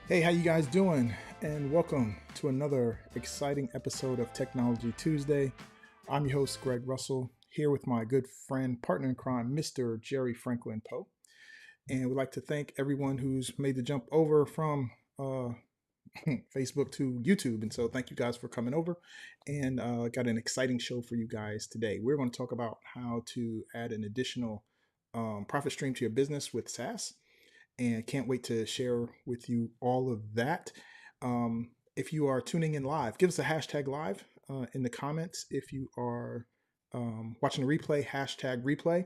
Hey, how you guys doing? And welcome to another exciting episode of Technology Tuesday. I'm your host, Greg Russell, here with my good friend, partner in crime, Mr. Jerry Franklin Poe. And we'd like to thank everyone who's made the jump over from Facebook to YouTube. And so thank you guys for coming over, and got an exciting show for you guys today. We're going to talk about how to add an additional profit stream to your business with SaaS, and can't wait to share with you all of that. If you are tuning in live, give us a hashtag live in the comments. If you are watching the replay, hashtag replay.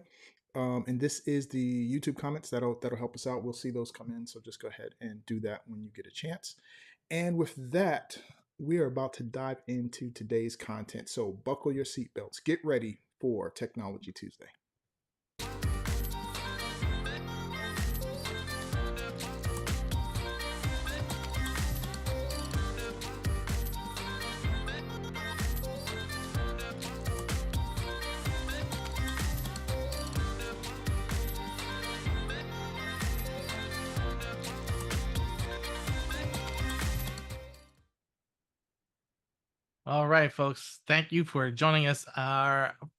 And this is the YouTube comments that'll help us out. We'll see those come in, so just go ahead and do that when you get a chance. And with that, we are about to dive into today's content. So buckle your seatbelts, get ready for Technology Tuesday. All right, folks. Thank you for joining us.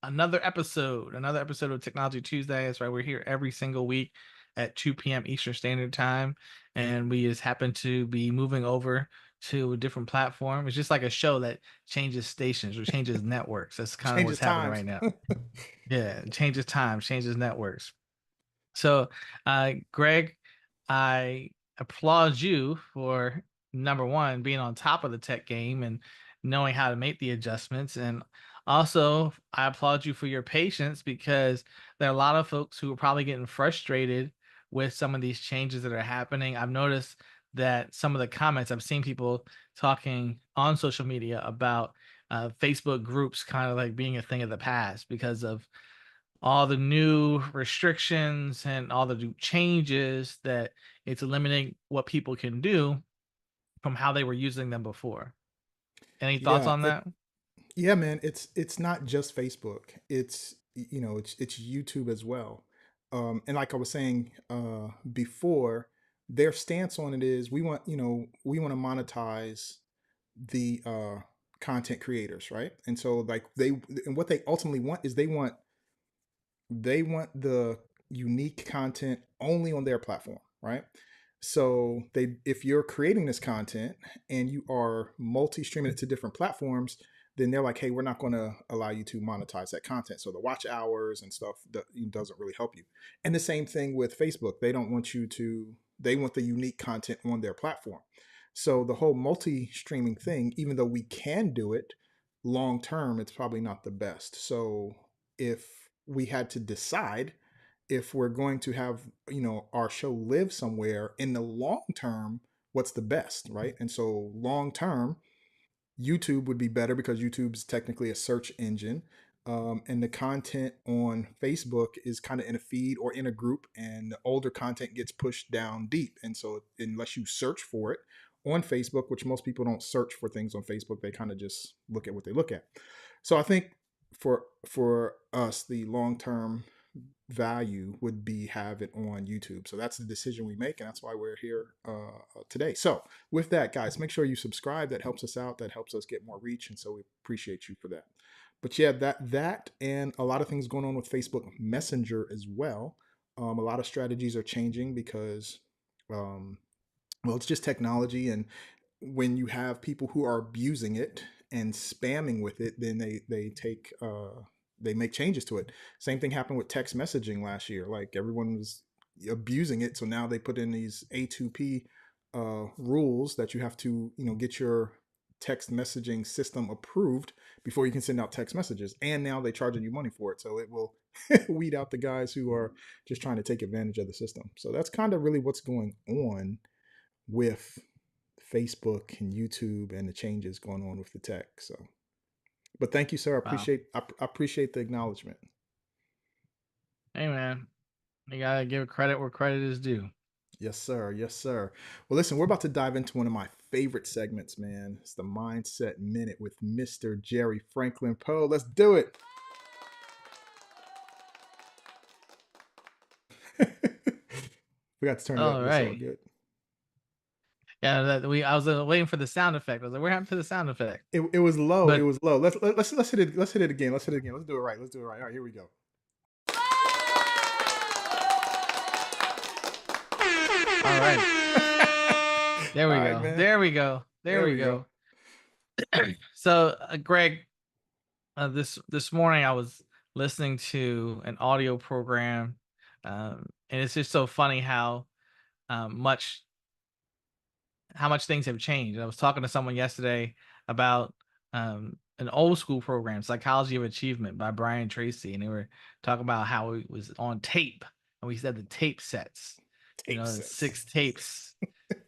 Another episode of Technology Tuesday. That's right. We're here every single week at 2 p.m. Eastern Standard Time, and we just happen to be moving over to a different platform. It's just like a show that changes stations or changes networks. That's kind of Changes what's happening times. right now. Yeah, changes time, changes networks. So, Greg, I applaud you for number one, being on top of the tech game and knowing how to make the adjustments. And also, I applaud you for your patience because there are a lot of folks who are probably getting frustrated with some of these changes that are happening. I've noticed that some of the comments I've seen people talking on social media about Facebook groups kind of like being a thing of the past because of all the new restrictions and all the new changes that it's eliminating what people can do from how they were using them before. Any thoughts Yeah, on that? yeah, man. It's not just Facebook. It's YouTube as well. And like I was saying before, their stance on it is we want to monetize the content creators, right? And so like and what they ultimately want is they want the unique content only on their platform, right? So if you're creating this content and you are multi-streaming it to different platforms, then they're like, hey, we're not going to allow you to monetize that content. So the watch hours and stuff doesn't really help you. And the same thing with Facebook. They want the unique content on their platform. So the whole multi-streaming thing, even though we can do it long term, it's probably not the best. So if we had to decide if we're going to have our show live somewhere in the long term, what's the best, right? And so long term, YouTube would be better because YouTube's technically a search engine, and the content on Facebook is kind of in a feed or in a group, and the older content gets pushed down deep. And so unless you search for it on Facebook, which most people don't search for things on Facebook, they kind of just look at what they look at. So I think for us, the long term value would be have it on YouTube. So that's the decision we make, and that's why we're here today. So with that, guys, make sure you subscribe. That helps us out. That helps us get more reach, and so we appreciate you for that. But yeah, that and a lot of things going on with Facebook Messenger as well. A lot of strategies are changing because, um, well, it's just technology, and when you have people who are abusing it and spamming with it, then they make changes to it. Same thing happened with text messaging last year. Like everyone was abusing it, so now they put in these A2P rules that you have to get your text messaging system approved before you can send out text messages. And now they're charging you money for it, so it will weed out the guys who are just trying to take advantage of the system. So that's kind of really what's going on with Facebook and YouTube and the changes going on with the tech. So, but thank you, sir. Wow. I appreciate the acknowledgement. Hey, man, you gotta give credit where credit is due. Yes, sir. Yes, sir. Well, listen, we're about to dive into one of my favorite segments, man. It's the Mindset Minute with Mr. Jerry Franklin Poe. Let's do it. Forgot to turn it up, All but it's all right. good. Yeah, I was waiting for the sound effect. I was like, "What happened to the sound effect?" It was low. It But was low. Let's hit it. Let's hit it again. Let's hit it again. Let's do it right. Let's do it right. All right, here we go. all right, there All we right, go. man. There we go. There There we we go. go. So, Greg, this morning I was listening to an audio program, and it's just so funny um, much how much things have changed. I was talking to someone yesterday about an old school program, Psychology of Achievement by Brian Tracy, and they were talking about how it was on tape, and we said the tape sets, Tape sets.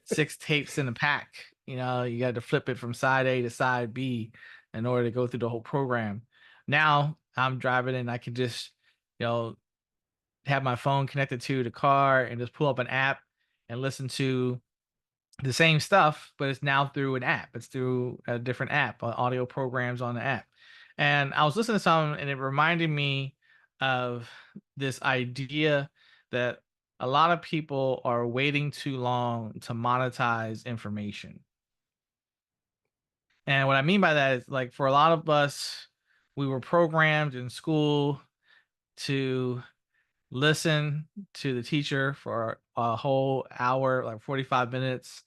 six tapes in a pack. You got to flip it from side A to side B in order to go through the whole program. Now I'm driving and I can just, you know, have my phone connected to the car and just pull up an app and listen to the same stuff, but it's now through an app. It's through a different app, audio programs on the app. And I was listening to something, and it reminded me of this idea that a lot of people are waiting too long to monetize information. And what I mean by that is, like, for a lot of us, we were programmed in school to listen to the teacher for a whole hour, like 45 minutes,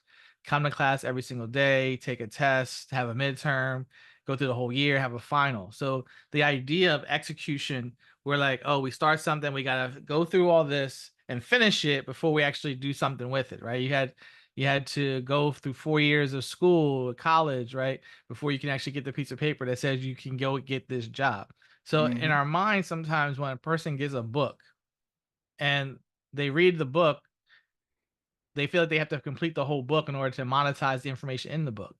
come to class every single day, take a test, have a midterm, go through the whole year, have a final. So the idea of execution, we're like, oh, we start something, we got to go through all this and finish it before we actually do something with it, right? You had to go through 4 years of school, college, right? Before you can actually get the piece of paper that says you can go get this job. So in Hmm. our mind, sometimes when a person gets a book, and they read the book, they feel like they have to complete the whole book in order to monetize the information in the book.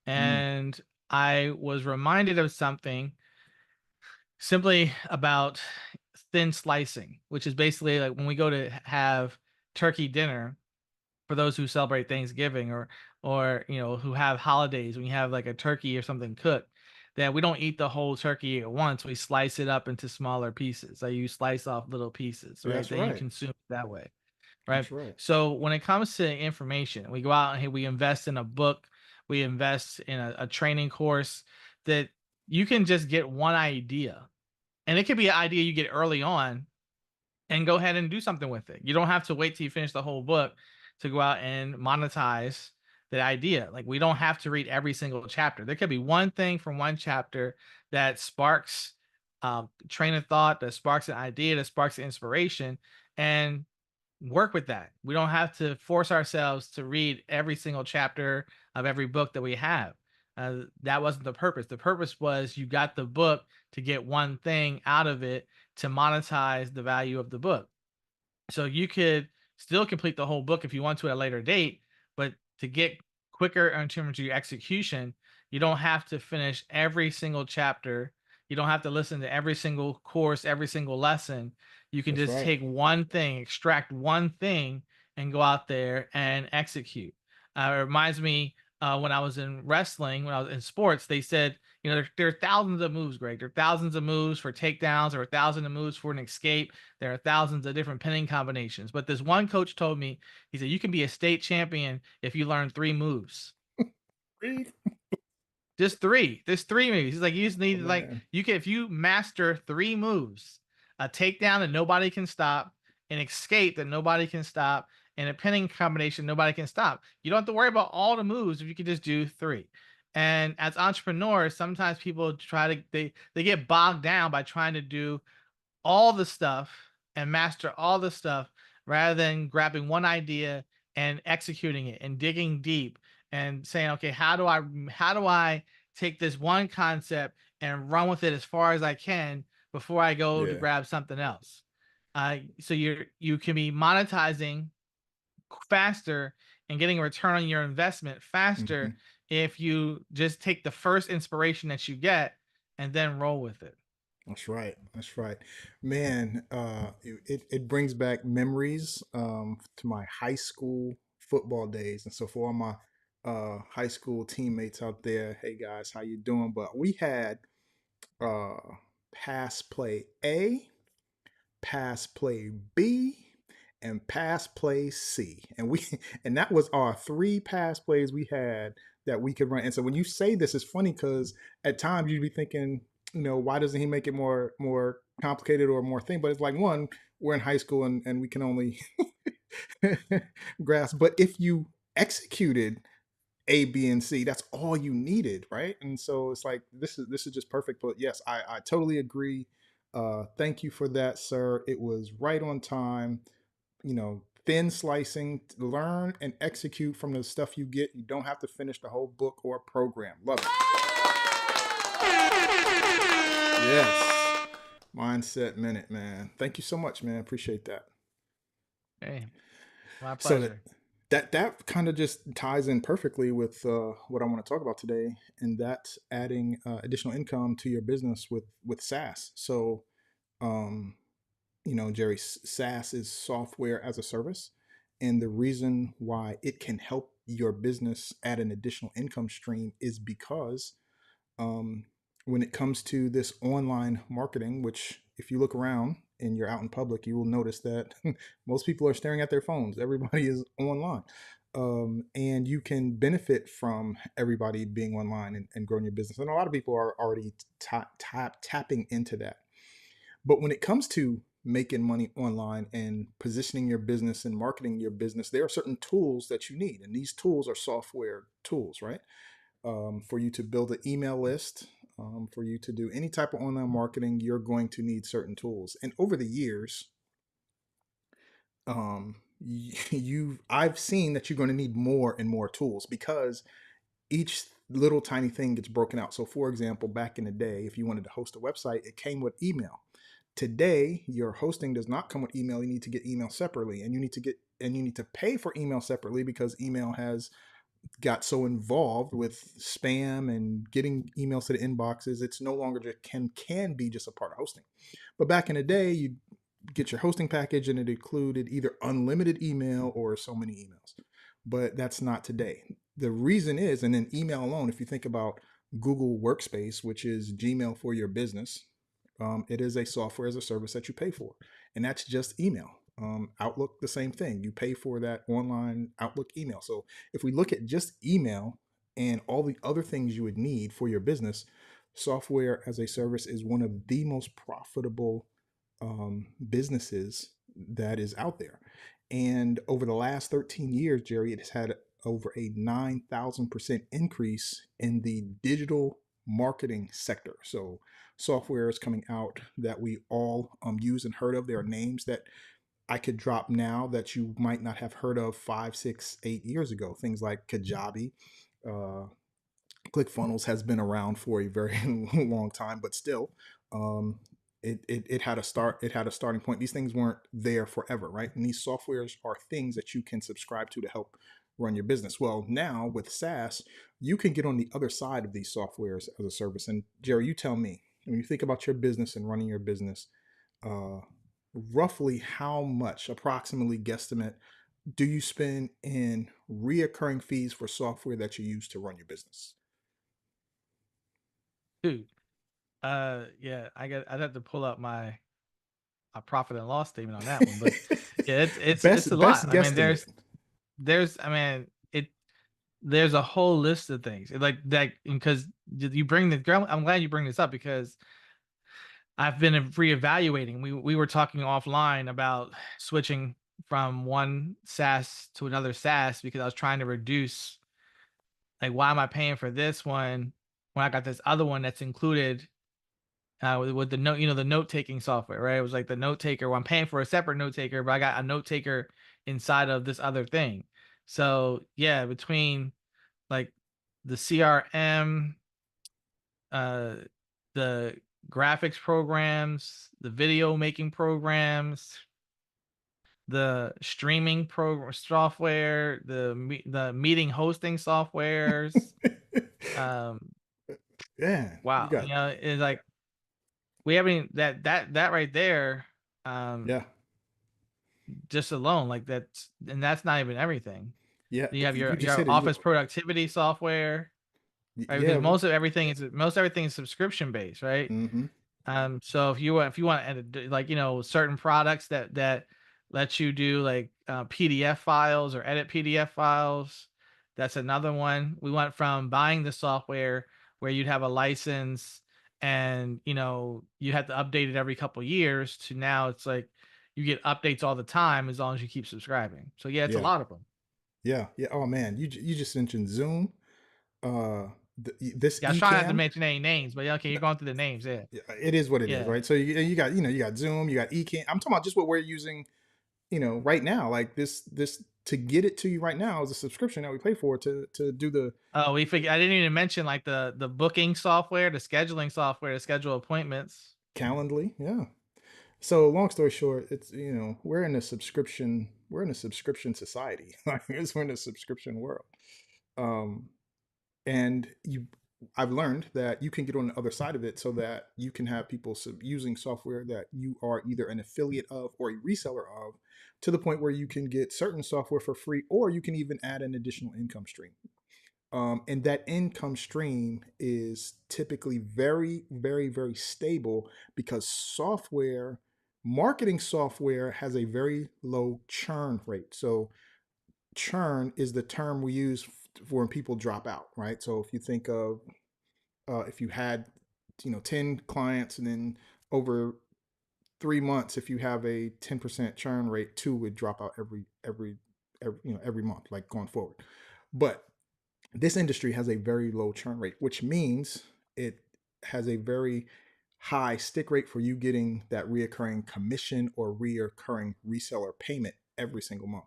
Mm. And I was reminded of something simply about thin slicing, which is basically like when we go to have turkey dinner for those who celebrate Thanksgiving, or who have holidays, when you have like a turkey or something cooked, that we don't eat the whole turkey at once. We slice it up into smaller pieces. So you slice off little pieces, right? That's Then you right. consume it that way. Right. That's right. So when it comes to information, we go out and we invest in a book, we invest in a training course that you can just get one idea. And it could be an idea you get early on and go ahead and do something with it. You don't have to wait till you finish the whole book to go out and monetize the idea. Like, we don't have to read every single chapter. There could be one thing from one chapter that sparks train of thought, that sparks an idea, that sparks inspiration, and work with that. We don't have to force ourselves to read every single chapter of every book that we have. That wasn't the purpose. The purpose was you got the book to get one thing out of it to monetize the value of the book. So you could still complete the whole book if you want to at a later date, but to get quicker in terms of your execution, you don't have to finish every single chapter. You don't have to listen to every single course, every single lesson. You can That's just right. take one thing, extract one thing, and go out there and execute. It reminds me when I was in wrestling, when I was in sports, they said, there are thousands of moves, Greg. There are thousands of moves for takedowns, there are thousands of moves for an escape. There are thousands of different pinning combinations. But this one coach told me, he said, you can be a state champion if you learn three moves. Read. Just three. There's three moves. He's like, you just Oh need, like, man. you can, if you master three moves, a takedown that nobody can stop, an escape that nobody can stop, and a pinning combination nobody can stop. You don't have to worry about all the moves if you can just do three. And as entrepreneurs, sometimes people try to they get bogged down by trying to do all the stuff and master all the stuff rather than grabbing one idea and executing it and digging deep and saying, okay, how do I take this one concept and run with it as far as I can before I go to Yeah. grab something else. So you can be monetizing faster and getting a return on your investment faster Hmm. if you just take the first inspiration that you get and then roll with it. That's right. That's right. Man, it brings back memories to my high school football days. And so for all my high school teammates out there, hey guys, how you doing? But we had uh pass play A, pass play B, and pass play C. And we and that was our 3 pass plays we had that we could run. And so when you say this, it's funny because at times you'd be thinking, why doesn't he make it more complicated or more thing? But it's like, one, we're in high school and we can only grasp. But if you executed A, B, and C, that's all you needed, right? And so it's like this is just perfect. But yes, I totally agree. Thank you for that, sir. It was right on time. Thin slicing, learn and execute from the stuff you get. You don't have to finish the whole book or program. Love it. Yes. Mindset Minute, man. Thank you so much, man. Appreciate that. Hey, my So pleasure. that kind of just ties in perfectly with what I want to talk about today, and that's adding additional income to your business with SaaS. So, um, Jerry, SaaS is software as a service, and the reason why it can help your business add an additional income stream is because um, when it comes to this online marketing, which if you look around and you're out in public, you will notice that most people are staring at their phones. Everybody is online. And you can benefit from everybody being online and growing your business. And a lot of people are already tapping into that. But when it comes to making money online and positioning your business and marketing your business, there are certain tools that you need. And these tools are software tools, right? For you to build an email list, for you to do any type of online marketing, you're going to need certain tools. And over the years, I've seen that you're going to need more and more tools because each little tiny thing gets broken out. So, for example, back in the day, if you wanted to host a website, it came with email. Today, your hosting does not come with email. You need to get email separately, and you need to pay for email separately because email has got so involved with spam and getting emails to the inboxes. It's no longer just can be just a part of hosting. But back in the day, you get your hosting package and it included either unlimited email or so many emails. But that's not today. The reason is, and then email alone, if you think about Google Workspace, which is Gmail for your business, it is a software as a service that you pay for, and that's just email. Outlook, the same thing. You pay for that online Outlook email. So if we look at just email and all the other things you would need for your business, software as a service is one of the most profitable businesses that is out there. And over the last 13 years, Jerry, it has had over a 9,000% increase in the digital marketing sector. So software is coming out that we all use and heard of. There are names that I could drop now that you might not have heard of 5, 6, 8 years ago. Things like Kajabi, uh, ClickFunnels has been around for a very long time, but still, um, it had a start. It had a starting point. These things weren't there forever, right? And these softwares are things that you can subscribe to help run your business. Well, now with SaaS, you can get on the other side of these softwares as a service. And Jerry, you tell me, when you think about your business and running your business, uh, roughly how much, approximately guesstimate, do you spend in reoccurring fees for software that you use to run your business? Dude, yeah, I'd have to pull up my profit and loss statement on that one, but yeah, it's a Best lot. I mean, guesstimate. I mean, there's a whole list of things like that because you bring the girl. I'm glad you bring this up because I've been reevaluating. We were talking offline about switching from one SaaS to another SaaS because I was trying to reduce, like, why am I paying for this one when I got this other one that's included with the note, the note taking software, right? It was like the note taker. Well, I'm paying for a separate note taker, but I got a note taker inside of this other thing. So yeah, between like the CRM, uh, the graphics programs, the video making programs, the streaming program software, the meeting hosting softwares. Um, Yeah, you wow, got it's like we haven't that right there. yeah, Just alone, like that's not even everything. yeah. You have You just your hit it. office productivity software, right? Because Yeah. most everything is subscription based, right? Mm-hmm. So if you want to like certain products that lets you do like PDF files or edit PDF files. That's another one. We went from buying the software where you'd have a license and you had to update it every couple years to now it's like you get updates all the time as long as you keep subscribing. So yeah, it's a Yeah, lot of them. yeah, yeah. Oh man, you just mentioned Zoom. Uh, this Yeah, I was trying not to Ecamm. mention any names, but yeah, okay, you're going through the names. Yeah, Yeah, it is what it is, yeah. right? So you got you got Zoom, you got Ecamm. I'm talking about just what we're using, right now. Like this to get it to you right now is a subscription that we pay for to do the Oh, we forget. I didn't even mention like the booking software, the scheduling software to schedule appointments. Calendly. Yeah. So long story short, it's we're in a subscription society. Like we're in a subscription world. Um, and I've learned that you can get on the other side of it so that you can have people using software that you are either an affiliate of or a reseller of, to the point where you can get certain software for free, or you can even add an additional income stream. And that income stream is typically very, very, very stable because marketing software has a very low churn rate. So churn is the term we use for when people drop out, right? So if you think of if you had 10 clients, and then over 3 months, if you have a 10% churn rate, two would drop out every month, like going forward. But this industry has a very low churn rate, which means it has a very high stick rate for you getting that reoccurring commission or reoccurring reseller payment every single month.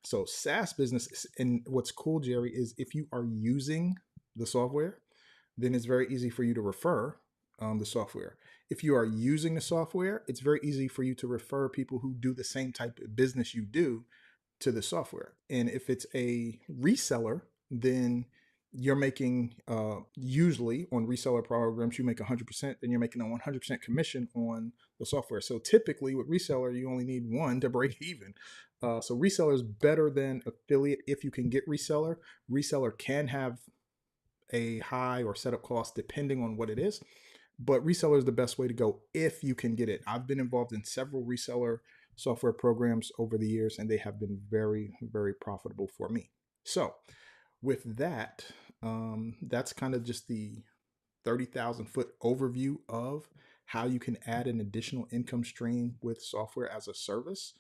So SaaS business, and what's cool, Jerry, is if you are using the software, then it's very easy for you to refer the software. If you are using the software, it's very easy for you to refer people who do the same type of business you do to the software. And if it's a reseller, then you're making usually on reseller programs, you make 100%, then you're making a 100% commission on the software. So typically with reseller, you only need one to break even. So reseller is better than affiliate if you can get reseller. Reseller can have a high or setup cost depending on what it is, but reseller is the best way to go if you can get it. I've been involved in several reseller software programs over the years, and they have been very, very profitable for me. So with that, that's kind of just the 30,000-foot overview of how you can add an additional income stream with software as a service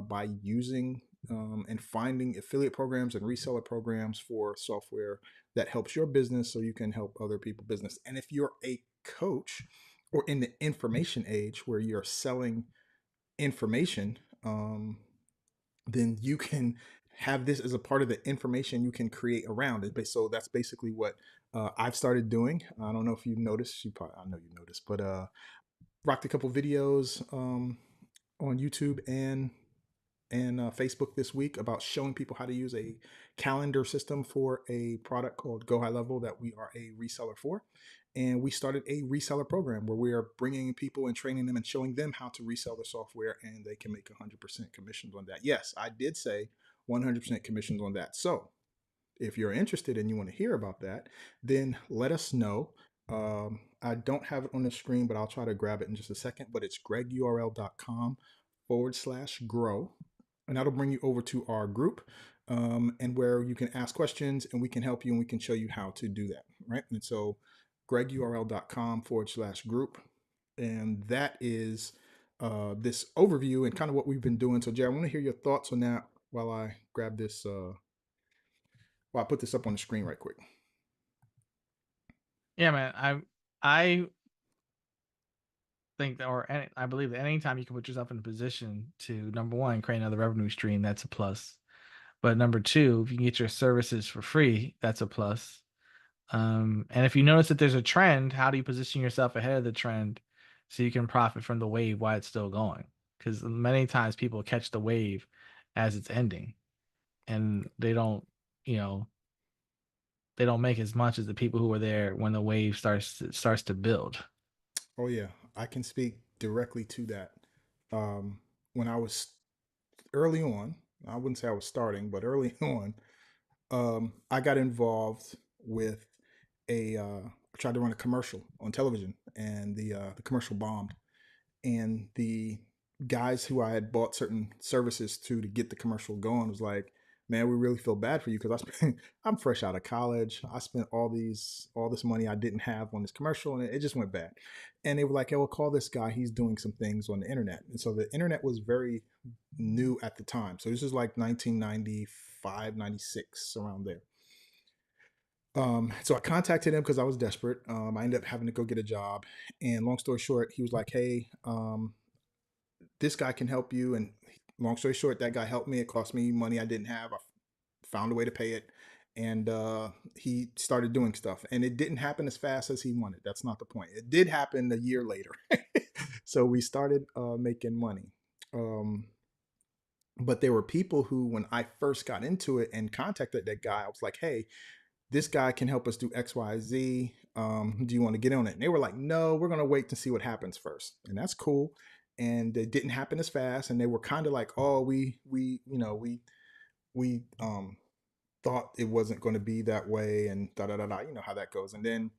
by using and finding affiliate programs and reseller programs for software that helps your business so you can help other people business. And if you're a coach or in the information age where you're selling information, then you can have this as a part of the information you can create around it. So that's basically what I've started doing. I don't know if you've noticed. I know you noticed, but rocked a couple videos on YouTube and Facebook this week about showing people how to use a calendar system for a product called Go High Level that we are a reseller for. And we started a reseller program where we are bringing people and training them and showing them how to resell the software, and they can make 100% commissions on that. Yes, I did say 100% commissions on that. So if you're interested and you want to hear about that, then let us know. I don't have it on the screen, but I'll try to grab it in just a second. But it's gregurl.com/grow. And that'll bring you over to our group, and where you can ask questions and we can help you and we can show you how to do that. Right. And so gregurl.com/group. And that is this overview and kind of what we've been doing. So, Jay, I want to hear your thoughts on that while I grab this. Well, I'll put this up on the screen right quick. Yeah, man. I think that, I believe that anytime you can put yourself in a position to, number one, create another revenue stream, that's a plus. But number two, if you can get your services for free, that's a plus. And if you notice that there's a trend, how do you position yourself ahead of the trend so you can profit from the wave while it's still going? Because many times people catch the wave as it's ending, and you know, they don't make as much as the people who were there when the wave starts to build. Oh yeah, I can speak directly to that. When I was early on, I wouldn't say I was starting, but early on, I got involved with I tried to run a commercial on television, and the commercial bombed, and the guys who I had bought certain services to get the commercial going was like, man, we really feel bad for you because I'm fresh out of college. I spent all this money I didn't have on this commercial, and it just went bad. And they were like, hey, we'll call this guy. He's doing some things on the internet. And so the internet was very new at the time. So this is like 1995, 96, around there. So I contacted him because I was desperate. I ended up having to go get a job. And long story short, he was like, hey, this guy can help you. And long story short, that guy helped me. It cost me money I didn't have. I found a way to pay it. And he started doing stuff. And it didn't happen as fast as he wanted. That's not the point. It did happen a year later. So we started making money. But there were people who, when I first got into it and contacted that guy, I was like, hey, this guy can help us do X, Y, Z. Do you want to get on it? And they were like, no, we're going to wait to see what happens first. And that's cool. And it didn't happen as fast. And they were kind of like, oh, we thought it wasn't going to be that way, and da da da da. You know how that goes. And then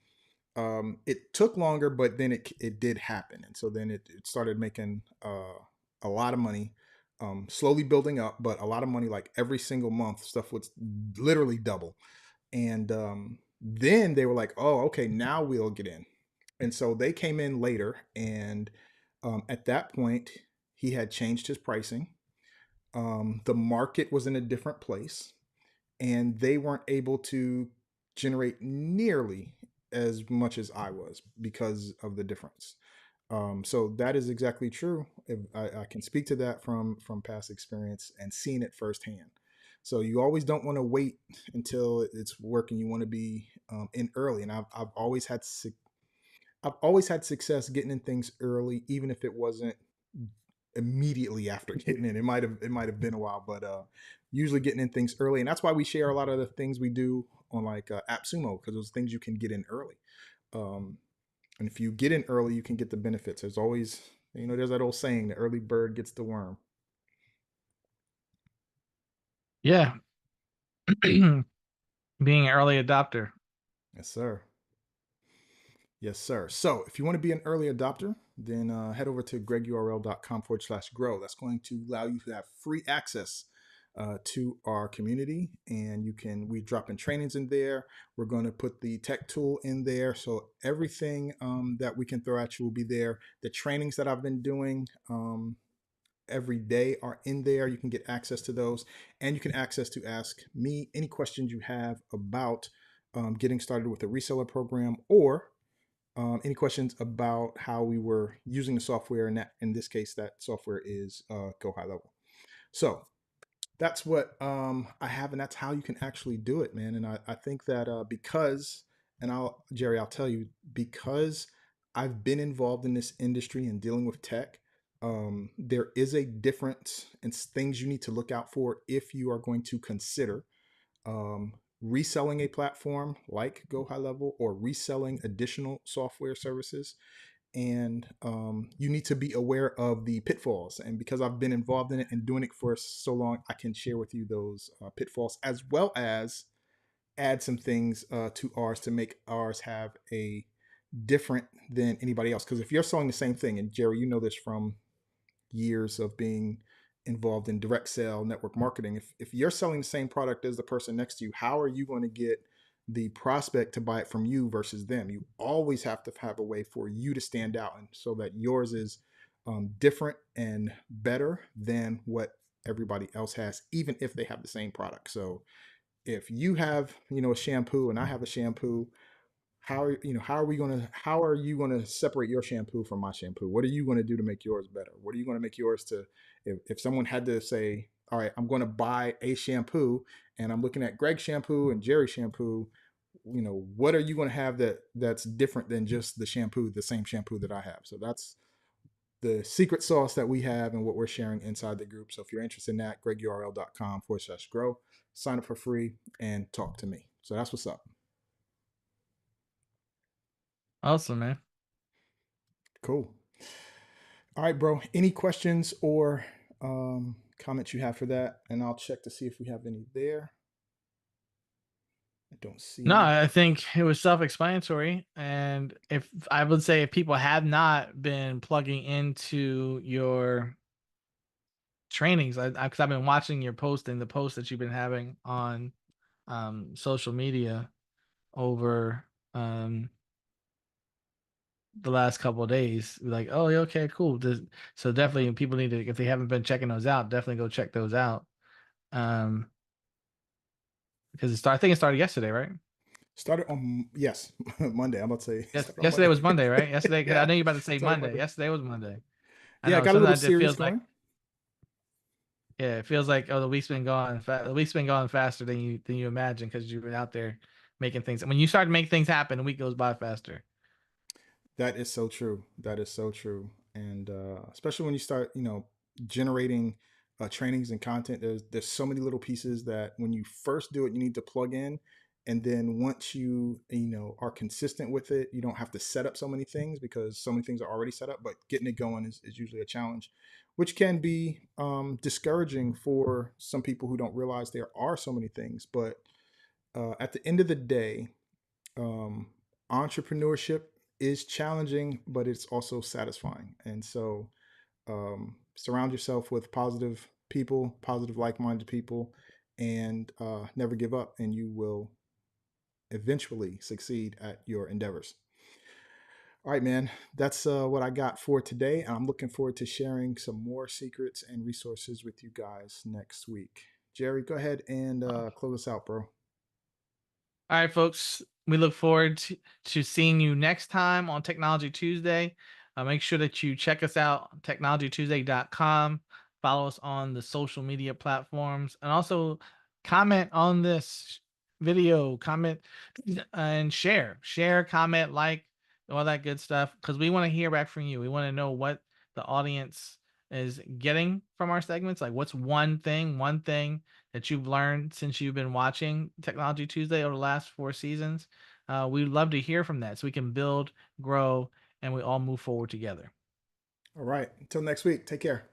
it took longer, but then it did happen. And so then it started making a lot of money, slowly building up, but a lot of money. Like every single month, stuff would literally double. And then they were like, oh, okay, now we'll get in. And so they came in later. And at that point, he had changed his pricing. The market was in a different place. And they weren't able to generate nearly as much as I was because of the difference. So that is exactly true. I can speak to that from past experience and seeing it firsthand. So you always don't want to wait until it's working. You want to be in early. And I've always had success getting in things early, even if it wasn't immediately after getting in. It might have been a while, but usually getting in things early. And that's why we share a lot of the things we do on like AppSumo, because those things you can get in early. And if you get in early, you can get the benefits. There's always, there's that old saying, the early bird gets the worm. Yeah. Being an early adopter. Yes, sir. Yes, sir. So if you want to be an early adopter, then head over to gregurl.com/grow. That's going to allow you to have free access to our community. And we drop in trainings in there. We're going to put the tech tool in there. So everything that we can throw at you will be there. The trainings that I've been doing every day are in there. You can get access to those, and you can access to ask me any questions you have about getting started with the reseller program, or any questions about how we were using the software. And that, in this case, that software is Go High Level. So that's what I have, and that's how you can actually do it, man. And I think that Jerry, I'll tell you, because I've been involved in this industry and dealing with tech, there is a difference in things you need to look out for if you are going to consider reselling a platform like Go High Level, or reselling additional software services. And you need to be aware of the pitfalls. And because I've been involved in it and doing it for so long, I can share with you those pitfalls, as well as add some things to ours to make ours have a different than anybody else. Because if you're selling the same thing, and Jerry, you know this from years of being involved in direct sale network marketing, if you're selling the same product as the person next to you, how are you going to get the prospect to buy it from you versus them? You always have to have a way for you to stand out, and so that yours is different and better than what everybody else has, even if they have the same product. So if you have a shampoo and I have a shampoo, how are you going to separate your shampoo from my shampoo? What are you going to do to make yours better? What are you going to make yours to, if someone had to say, all right, I'm going to buy a shampoo and I'm looking at Greg's shampoo and Jerry's shampoo, what are you going to have that's different than just the same shampoo that I have? So that's the secret sauce that we have and what we're sharing inside the group. So if you're interested in that, gregurl.com/grow, sign up for free and talk to me. So that's what's up. Awesome, man. Cool. All right, bro. Any questions or comments you have for that? And I'll check to see if we have any there. I don't see No, any. I think it was self-explanatory. And if I would say, if people have not been plugging into your trainings. Because I've been watching your posting, the posts that you've been having on social media over the last couple of days. Like, oh, yeah, okay, cool. So definitely, people need to, if they haven't been checking those out, definitely go check those out. Um, because I think it started yesterday, right? Started on, yes, Monday. I'm about to say Yes, started on yesterday Monday. was Monday, right? Yesterday, because I Yeah, know you're about to say started Monday. Monday. Yesterday was Monday. I Yeah, I know got a little sometimes it series feels like, going. yeah, it feels like, oh, the week's been gone. The week's been gone faster than you imagine because you've been out there making things. When you start to make things happen, the week goes by faster. That is so true. That is so true. And especially when you start, generating trainings and content, there's so many little pieces that when you first do it, you need to plug in. And then once you are consistent with it, you don't have to set up so many things because so many things are already set up. But getting it going is usually a challenge, which can be discouraging for some people who don't realize there are so many things. But at the end of the day, um, entrepreneurship is challenging, but it's also satisfying. And so surround yourself with positive people, positive, like minded people, and never give up, and you will eventually succeed at your endeavors. All right, man, that's what I got for today. I'm looking forward to sharing some more secrets and resources with you guys next week. Jerry, go ahead and close us out, bro. All right, folks. We look forward to seeing you next time on Technology Tuesday. Make sure that you check us out, technologytuesday.com. Follow us on the social media platforms, and also comment on this video, comment and share. Share, comment, like, all that good stuff, because we want to hear back from you. We want to know what the audience is getting from our segments. Like, what's one thing that you've learned since you've been watching Technology Tuesday over the last 4 seasons. We'd love to hear from that so we can build, grow, and we all move forward together. All right, until next week, take care.